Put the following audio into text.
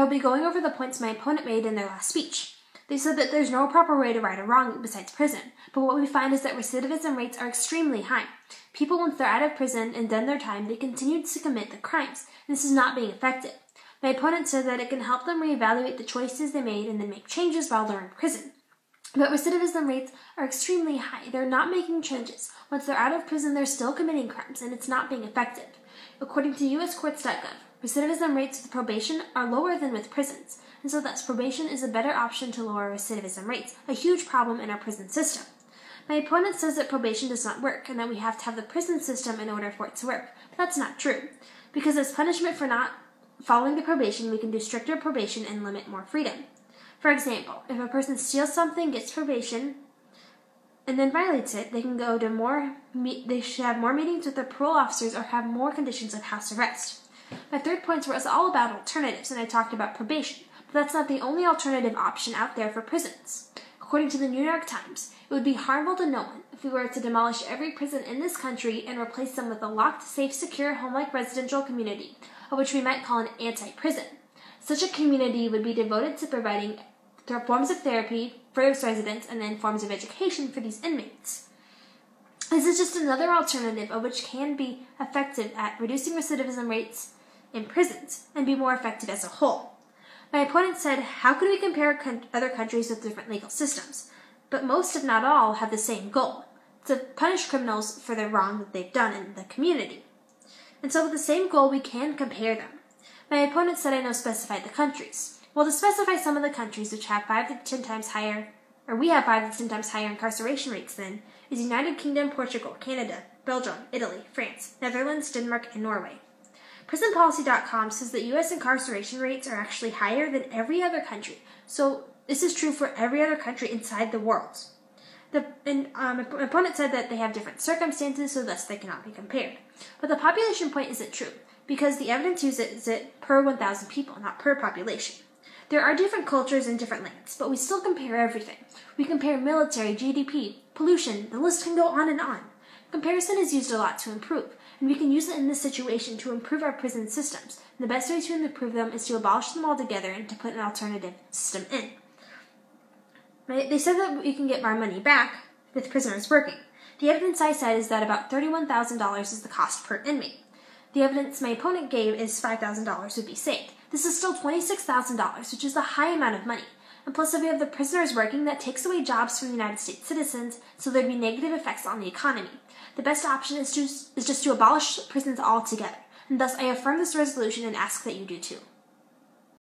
will be going over the points my opponent made in their last speech. They said that there's no proper way to right a wrong besides prison, but what we find is that recidivism rates are extremely high. People, once they're out of prison and done their time, they continue to commit the crimes, and this is not being effective. My opponent said that it can help them reevaluate the choices they made and then make changes while they're in prison. But recidivism rates are extremely high. They're not making changes. Once they're out of prison, they're still committing crimes, and it's not being effective. According to uscourts.gov, recidivism rates with probation are lower than with prisons, and so thus probation is a better option to lower recidivism rates, a huge problem in our prison system. My opponent says that probation does not work, and that we have to have the prison system in order for it to work, but that's not true, because as punishment for not following the probation, we can do stricter probation and limit more freedom. For example, if a person steals something, gets probation, and then violates it, they can go to they should have more meetings with their parole officers or have more conditions of house arrest. My third point was all about alternatives, and I talked about probation, but that's not the only alternative option out there for prisons. According to the New York Times, it would be harmful to no one if we were to demolish every prison in this country and replace them with a locked, safe, secure, home-like residential community, of which we might call an anti-prison. Such a community would be devoted to providing forms of therapy for its residents and then forms of education for these inmates. This is just another alternative of which can be effective at reducing recidivism rates in prisons and be more effective as a whole. My opponent said, how could we compare other countries with different legal systems? But most, if not all, have the same goal, to punish criminals for the wrong that they've done in the community. And so with the same goal, we can compare them. My opponent said I know specified the countries. Well, to specify some of the countries which have 5 to 10 times higher, or we have 5 to 10 times higher incarceration rates than, is United Kingdom, Portugal, Canada, Belgium, Italy, France, Netherlands, Denmark, and Norway. PrisonPolicy.com says that U.S. incarceration rates are actually higher than every other country, so this is true for every other country inside the world. My opponent said that they have different circumstances, so thus they cannot be compared. But the population point isn't true, because the evidence uses it per 1,000 people, not per population. There are different cultures in different lands, but we still compare everything. We compare military, GDP, pollution, the list can go on and on. Comparison is used a lot to improve, and we can use it in this situation to improve our prison systems. And the best way to improve them is to abolish them altogether and to put an alternative system in. They said that we can get our money back with prisoners working. The evidence I said is that about $31,000 is the cost per inmate. The evidence my opponent gave is $5,000 would be saved. This is still $26,000, which is a high amount of money. And plus, if we have the prisoners working, that takes away jobs from United States citizens, so there'd be negative effects on the economy. The best option is just to abolish prisons altogether. And thus, I affirm this resolution and ask that you do too.